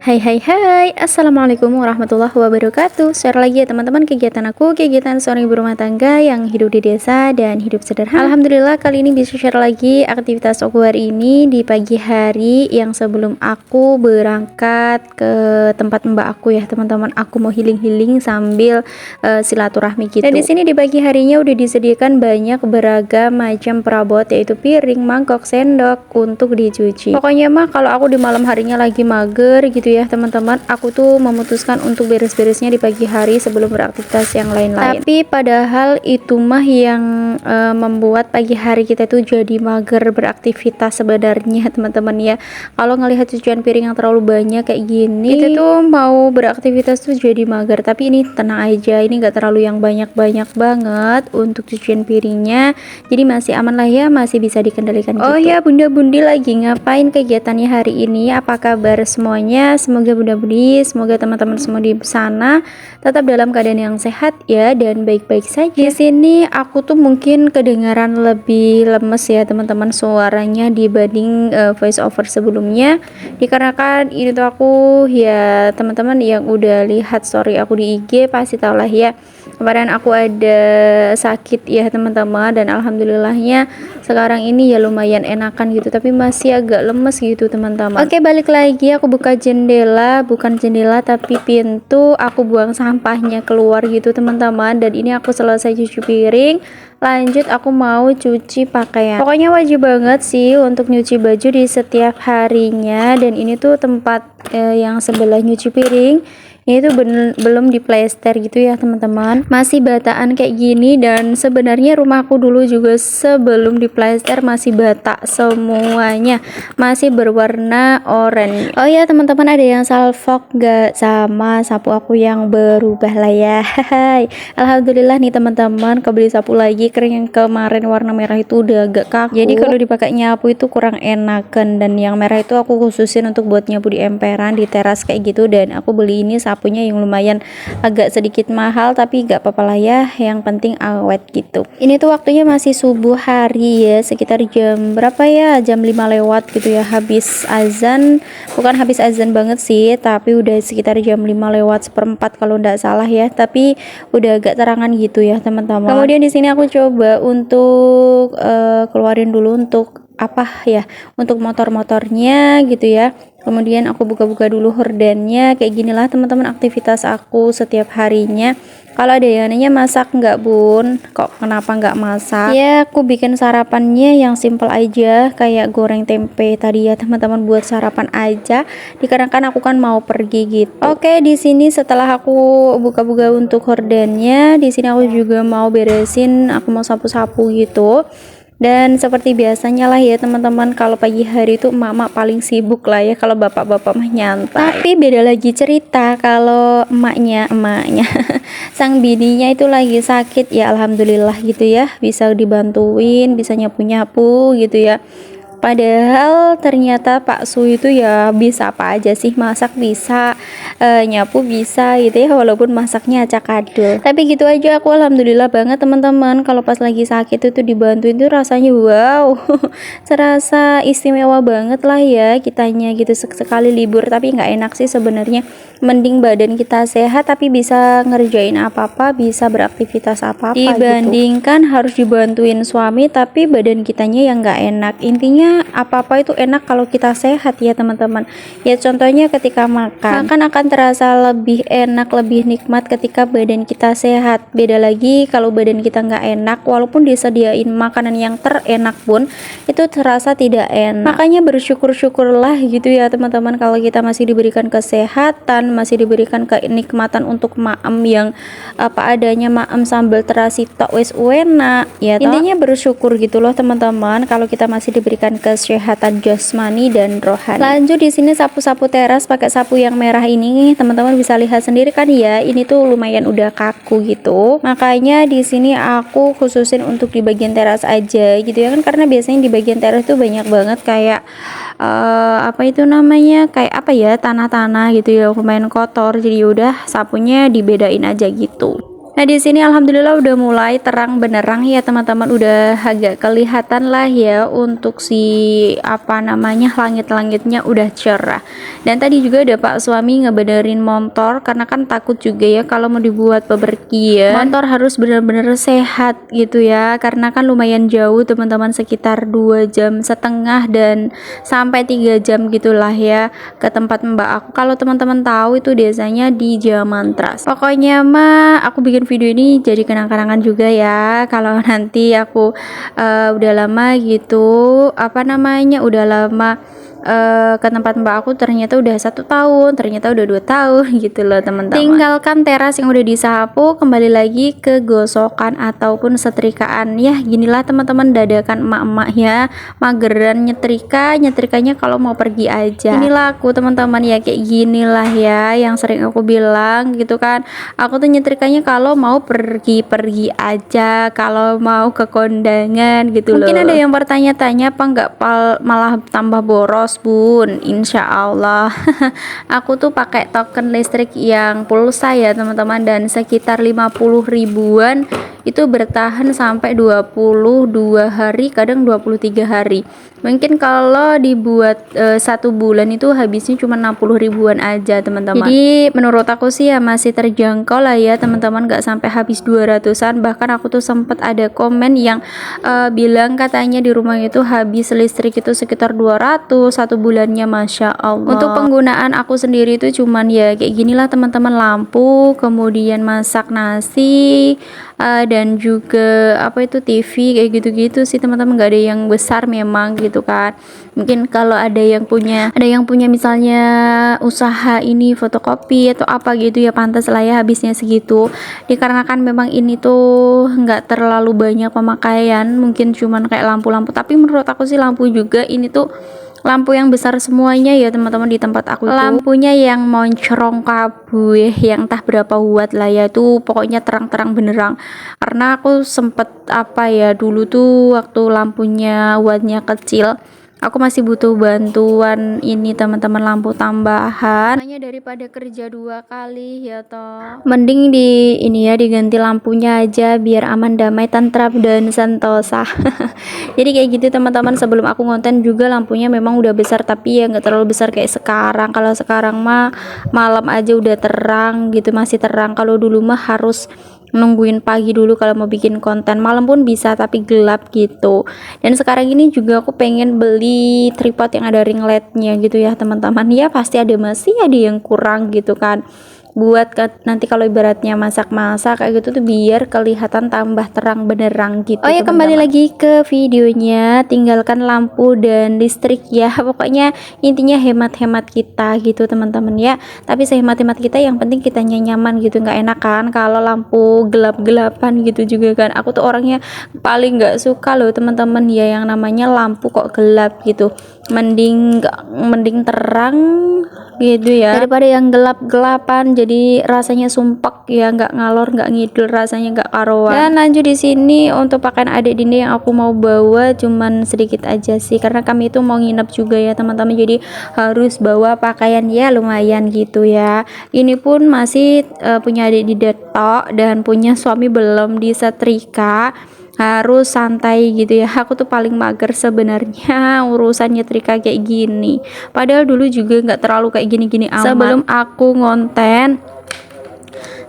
Hai hai hai, Assalamualaikum warahmatullahi wabarakatuh. Share lagi ya teman-teman kegiatan aku, kegiatan seorang ibu rumah tangga yang hidup di desa dan hidup sederhana. Alhamdulillah kali ini bisa share lagi aktivitas aku hari ini di pagi hari yang sebelum aku berangkat ke tempat mbak aku ya teman-teman. Aku mau healing-healing sambil silaturahmi gitu. Dan di sini di pagi harinya udah disediakan banyak beragam macam perabot yaitu piring, mangkok, sendok untuk dicuci. Pokoknya mah kalau aku di malam harinya lagi mager gitu ya teman-teman, aku tuh memutuskan untuk beres-beresnya di pagi hari sebelum beraktivitas yang lain-lain. Tapi padahal itu mah yang membuat pagi hari kita tuh jadi mager beraktivitas sebenarnya teman-teman ya. Kalau ngelihat cucian piring yang terlalu banyak kayak gini, kita tuh mau beraktivitas tuh jadi mager. Tapi ini tenang aja, ini gak terlalu yang banyak-banyak banget untuk cucian piringnya, jadi masih aman lah ya, masih bisa dikendalikan gitu. Oh ya bunda bundi lagi ngapain kegiatannya hari ini? Apa kabar semuanya? Semoga bunda-budi, semoga teman-teman semua di sana tetap dalam keadaan yang sehat ya dan baik-baik saja. Di sini aku tuh mungkin kedengaran lebih lemes ya teman-teman suaranya dibanding voice over sebelumnya, dikarenakan ini tuh aku ya teman-teman yang udah lihat story aku di IG pasti tau lah ya, kemarin aku ada sakit ya teman-teman, dan alhamdulillahnya sekarang ini ya lumayan enakan gitu, tapi masih agak lemes gitu teman-teman. Oke, balik lagi aku buka jendela, bukan jendela tapi pintu, aku buang sampahnya keluar gitu teman-teman. Dan ini aku selesai cuci piring, lanjut aku mau cuci pakaian. Pokoknya wajib banget sih untuk nyuci baju di setiap harinya. Dan ini tuh tempat yang sebelah nyuci piring ini tuh belum diplester gitu ya teman-teman, masih bataan kayak gini. Dan sebenarnya rumahku dulu juga sebelum diplester masih bata semuanya, masih berwarna oranye. Oh ya teman-teman, ada yang salfok gak sama sapu aku yang berubah lah ya. Alhamdulillah nih teman-teman, kebeli sapu lagi, kering yang kemarin warna merah itu udah agak kaku, jadi kalau dipakai nyapu itu kurang enakan. Dan yang merah itu aku khususin untuk buat nyapu di emperan, di teras kayak gitu. Dan aku beli ini sapunya yang lumayan agak sedikit mahal, tapi gak apa-apa lah ya, yang penting awet gitu. Ini tuh waktunya masih subuh hari ya, sekitar jam berapa ya, jam 5 lewat gitu ya, habis azan, bukan habis azan banget sih, tapi udah sekitar jam 5 lewat seperempat kalau ndak salah ya, tapi udah agak terangan gitu ya teman-teman. Kemudian di sini aku coba untuk keluarin dulu untuk apa ya, untuk motor-motornya gitu ya. Kemudian aku buka-buka dulu hordennya. Kayak ginilah teman-teman aktivitas aku setiap harinya. Kalau ada yang nanya masak nggak bun, kok kenapa nggak masak, ya aku bikin sarapannya yang simple aja, kayak goreng tempe tadi ya teman-teman, buat sarapan aja, dikarenakan aku kan mau pergi gitu. Oke, di sini setelah aku buka-buka untuk hordennya, di sini aku juga mau beresin, aku mau sapu-sapu gitu. Dan seperti biasanya lah ya teman-teman, kalau pagi hari itu emak-emak paling sibuk lah ya, kalau bapak-bapak mah nyantai. Tapi beda lagi cerita kalau emaknya sang bininya itu lagi sakit ya, alhamdulillah gitu ya, bisa dibantuin, bisa nyapu-nyapu gitu ya. Padahal ternyata Pak Su itu ya bisa apa aja sih, masak bisa, nyapu bisa gitu ya, walaupun masaknya acak-adul. Tapi gitu aja aku alhamdulillah banget teman-teman, kalau pas lagi sakit itu dibantuin tuh rasanya wow, serasa istimewa banget lah ya kitanya gitu, sekali libur. Tapi nggak enak sih sebenarnya, mending badan kita sehat tapi bisa ngerjain apa-apa, bisa beraktivitas apa-apa dibandingkan gitu harus dibantuin suami tapi badan kitanya yang nggak enak. Intinya apa-apa itu enak kalau kita sehat ya teman-teman ya. Contohnya ketika makan akan terasa lebih enak, lebih nikmat ketika badan kita sehat. Beda lagi kalau badan kita nggak enak, walaupun disediain makanan yang terenak pun itu terasa tidak enak. Makanya bersyukur-syukurlah gitu ya teman-teman, kalau kita masih diberikan kesehatan, masih diberikan kenikmatan untuk maem yang apa adanya, maem sambal terasi tok wes enak ya toh? Intinya bersyukur gitu loh teman-teman, kalau kita masih diberikan kesehatan jasmani dan rohani. Lanjut di sini sapu-sapu teras pakai sapu yang merah ini, teman-teman bisa lihat sendiri kan ya, ini tuh lumayan udah kaku gitu. Makanya di sini aku khususin untuk di bagian teras aja gitu ya kan, karena biasanya di bagian teras tuh banyak banget kayak apa itu namanya, kayak apa ya, tanah-tanah gitu ya, lumayan kotor. Jadi udah sapunya dibedain aja gitu. Nah, di sini alhamdulillah udah mulai terang benerang ya teman-teman, udah agak kelihatan lah ya untuk si apa namanya langit-langitnya udah cerah. Dan tadi juga ada Pak suami ngebenerin motor karena kan takut juga ya kalau mau dibuat pepergian. Motor harus bener-bener sehat gitu ya, karena kan lumayan jauh teman-teman, sekitar 2,5 jam dan sampai 3 jam gitulah ya ke tempat mbak aku. Kalau teman-teman tahu itu desanya di Jamantras. Pokoknya mah aku bikin video ini jadi kenang-kenangan juga ya, kalau nanti aku udah lama gitu apa namanya udah lama ke tempat mbak aku, ternyata udah 1 tahun, ternyata udah 2 tahun gitu loh teman-teman. Tinggalkan teras yang udah disapu, kembali lagi ke gosokan ataupun setrikaan ya. Ginilah teman-teman dadakan emak-emak ya, mageran nyetrikanya kalau mau pergi aja. Inilah aku teman-teman ya, kayak ginilah ya yang sering aku bilang gitu kan, aku tuh nyetrikanya kalau mau pergi aja, kalau mau ke kondangan gitu. Mungkin loh ada yang bertanya-tanya apa nggak malah tambah boros bun. Insya Allah aku tuh pakai token listrik yang pulsa ya teman-teman, dan sekitar 50 ribuan itu bertahan sampai 22 hari, kadang 23 hari. Mungkin kalau dibuat 1 bulan itu habisnya cuma 60 ribuan aja teman-teman. Jadi menurut aku sih ya masih terjangkau lah ya teman-teman, gak sampai habis 200-an. Bahkan aku tuh sempet ada komen yang bilang katanya di rumah itu habis listrik itu sekitar 200 1 bulannya, Masya Allah. Untuk penggunaan aku sendiri itu cuman ya kayak ginilah teman-teman, lampu, kemudian masak nasi, dan juga apa itu TV kayak gitu-gitu sih teman-teman, nggak ada yang besar memang gitu kan. Mungkin kalau ada yang punya misalnya usaha ini fotokopi atau apa gitu ya, pantas lah ya habisnya segitu, dikarenakan memang ini tuh nggak terlalu banyak pemakaian, mungkin cuman kayak lampu-lampu. Tapi menurut aku sih lampu juga ini tuh lampu yang besar semuanya ya teman-teman di tempat aku itu. Lampunya yang moncrong kabeh yang entah berapa watt lah ya, itu pokoknya terang-terang benerang. Karena aku sempet apa ya dulu tuh waktu lampunya wattnya kecil, aku masih butuh bantuan ini teman-teman, lampu tambahan. Hanya daripada kerja 2 kali ya toh, mending di ini ya diganti lampunya aja biar aman, damai, tentram dan sentosa. Jadi kayak gitu teman-teman, sebelum aku ngonten juga lampunya memang udah besar, tapi ya nggak terlalu besar kayak sekarang. Kalau sekarang mah malam aja udah terang gitu, masih terang. Kalau dulu mah harus nungguin pagi dulu kalau mau bikin konten, malam pun bisa tapi gelap gitu. Dan sekarang ini juga aku pengen beli tripod yang ada ring LED-nya gitu ya teman-teman. Ya pasti masih ada yang kurang gitu kan, buat nanti kalau ibaratnya masak-masak kayak gitu tuh biar kelihatan tambah terang benerang gitu. Oh ya, kembali lagi ke videonya, tinggalkan lampu dan listrik ya. Pokoknya intinya hemat-hemat kita gitu teman-teman ya. Tapi sehemat-hemat kita, yang penting kita nyaman gitu. Nggak enak kan kalau lampu gelap-gelapan gitu juga kan. Aku tuh orangnya paling nggak suka loh teman-teman ya yang namanya lampu kok gelap gitu. Mending terang gitu ya, daripada yang gelap-gelapan jadi rasanya sumpek ya, nggak ngalor nggak ngidul, rasanya nggak karuan. Dan lanjut di sini untuk pakaian adik Dinda yang aku mau bawa cuman sedikit aja sih, karena kami itu mau nginep juga ya teman-teman, jadi harus bawa pakaian ya lumayan gitu ya. Ini pun masih punya adik Dinda tok dan punya suami belum disetrika, harus santai gitu ya. Aku tuh paling mager sebenarnya urusan nyetrika kayak gini, padahal dulu juga nggak terlalu kayak gini-gini amat.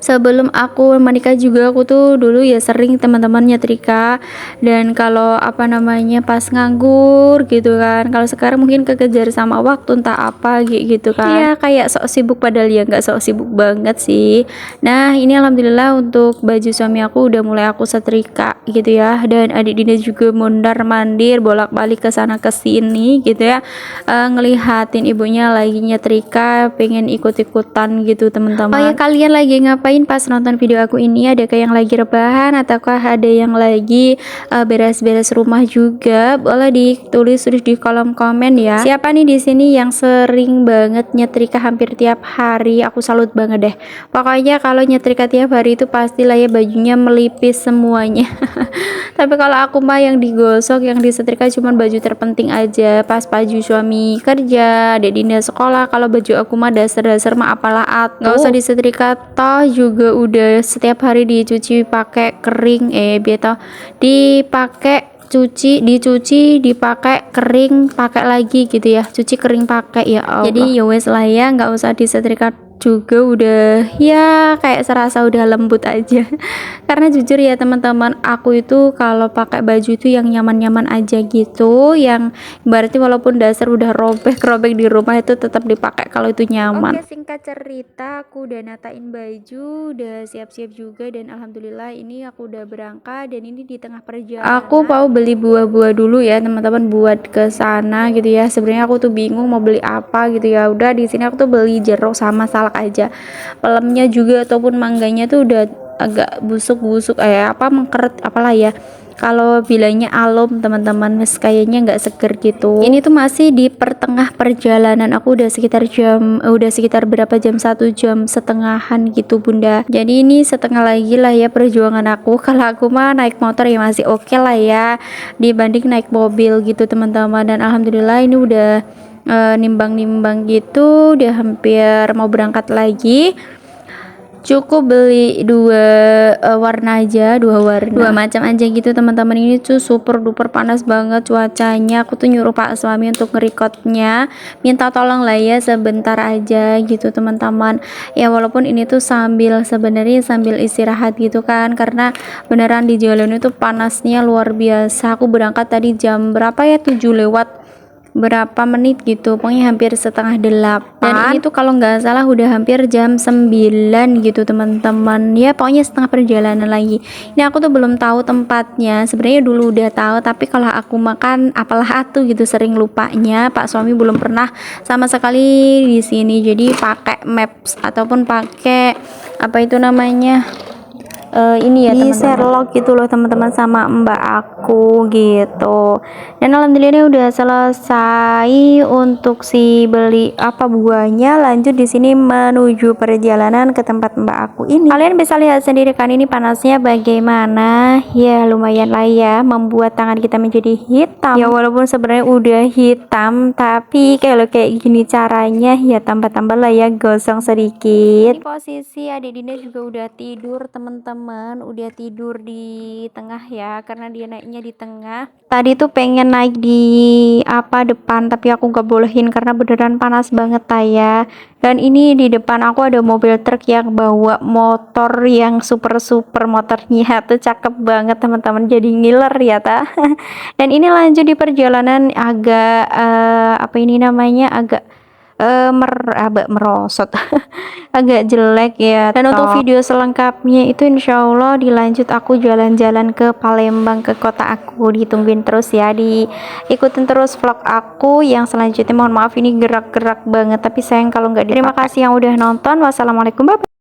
Sebelum aku menikah juga aku tuh dulu ya sering teman-teman nyetrika, dan kalau apa namanya pas nganggur gitu kan. Kalau sekarang mungkin kekejar sama waktu entah apa gitu kan ya, kayak sok sibuk padahal ya nggak sok sibuk banget sih. Nah ini alhamdulillah untuk baju suami aku udah mulai aku setrika gitu ya, dan adik Dinda juga mondar mandir bolak-balik ke sana ke sini gitu ya, ngelihatin ibunya lagi nyetrika, pengen ikut-ikutan gitu teman-teman. Oh ya, kalian lagi ngapain pas nonton video aku ini? Adakah yang lagi rebahan ataukah ada yang lagi beres-beres rumah juga? Boleh ditulis di kolom komen ya. Siapa nih di sini yang sering banget nyetrika hampir tiap hari? Aku salut banget deh. Pokoknya kalau nyetrika tiap hari itu pastilah ya bajunya melipis semuanya. Tapi kalau aku mah yang digosok, yang disetrika cuman baju terpenting aja, pas baju suami kerja, adik Dinda sekolah. Kalau baju aku mah dasar-dasar mah apalah atuh, nggak usah disetrika, toh juga udah setiap hari dicuci pakai kering, dicuci dipakai kering, pakai lagi gitu ya, cuci kering pakai, ya Allah. Jadi ya wes lah ya, nggak usah disetrika juga, udah ya kayak serasa udah lembut aja. Karena jujur ya teman-teman, aku itu kalau pakai baju itu yang nyaman-nyaman aja gitu, yang berarti walaupun dasar udah robek-robek di rumah itu tetap dipakai kalau itu nyaman. Oke, singkat cerita aku udah natain baju, udah siap-siap juga, dan alhamdulillah ini aku udah berangkat. Dan ini di tengah perjalanan aku mau beli buah-buah dulu ya teman-teman, buat ke sana gitu ya. Sebenarnya aku tuh bingung mau beli apa gitu ya. Udah di sini aku tuh beli jeruk sama salak aja. Pelemnya juga ataupun mangganya tuh udah agak busuk-busuk, mengkeret apalah ya, kalau bilangnya alum teman-teman, mes kayaknya nggak seger gitu. Ini tuh masih di pertengah perjalanan, aku udah sekitar berapa jam, 1,5 jam gitu bunda. Jadi ini setengah lagi lah ya perjuangan aku. Kalau aku mah naik motor ya masih oke lah ya, dibanding naik mobil gitu teman-teman. Dan alhamdulillah ini udah nimbang-nimbang gitu, udah hampir mau berangkat lagi. Cukup beli dua warna aja, dua macam aja gitu teman-teman. Ini tuh super duper panas banget cuacanya. Aku tuh nyuruh Pak suami untuk ngerekodnya, minta tolong lah ya sebentar aja gitu teman-teman. Ya walaupun ini tuh sebenarnya sambil istirahat gitu kan, karena beneran di jalan itu panasnya luar biasa. Aku berangkat tadi jam berapa ya, 7 lewat berapa menit gitu, pokoknya hampir setengah 8. Dan ini tuh kalau nggak salah udah hampir jam 9 gitu teman-teman ya, pokoknya setengah perjalanan lagi. Ini aku tuh belum tahu tempatnya, sebenarnya dulu udah tahu, tapi kalau aku makan apalah atuh gitu, sering lupanya. Pak suami belum pernah sama sekali di sini, jadi pakai maps ataupun pakai apa itu namanya, ini ya teman-teman, Sherlock gitu loh teman-teman, sama mbak aku gitu. Dan alhamdulillah ini udah selesai untuk si beli buahnya. Lanjut di sini menuju perjalanan ke tempat mbak aku ini. Kalian bisa lihat sendiri kan ini panasnya bagaimana ya, lumayan lah ya membuat tangan kita menjadi hitam ya. Walaupun sebenarnya udah hitam, tapi kalau kayak gini caranya ya tambah-tambah lah ya, gosong sedikit. Ini posisi adik Dinda juga udah tidur teman-teman, udah tidur di tengah ya, karena dia naiknya di tengah. Tadi tuh pengen naik di depan, tapi aku gak bolehin karena beneran panas banget ya. Dan ini di depan aku ada mobil truk yang bawa motor yang super motornya tuh cakep banget teman-teman, jadi ngiler ya ta. Dan ini lanjut di perjalanan agak merosot agak jelek ya. Dan untuk video selengkapnya itu insyaallah dilanjut aku jalan-jalan ke Palembang, ke kota aku. Ditungguin terus ya, diikutin terus vlog aku yang selanjutnya. Mohon maaf ini gerak-gerak banget, tapi sayang kalau nggak. Terima kasih yang udah nonton. Wassalamualaikum, bye.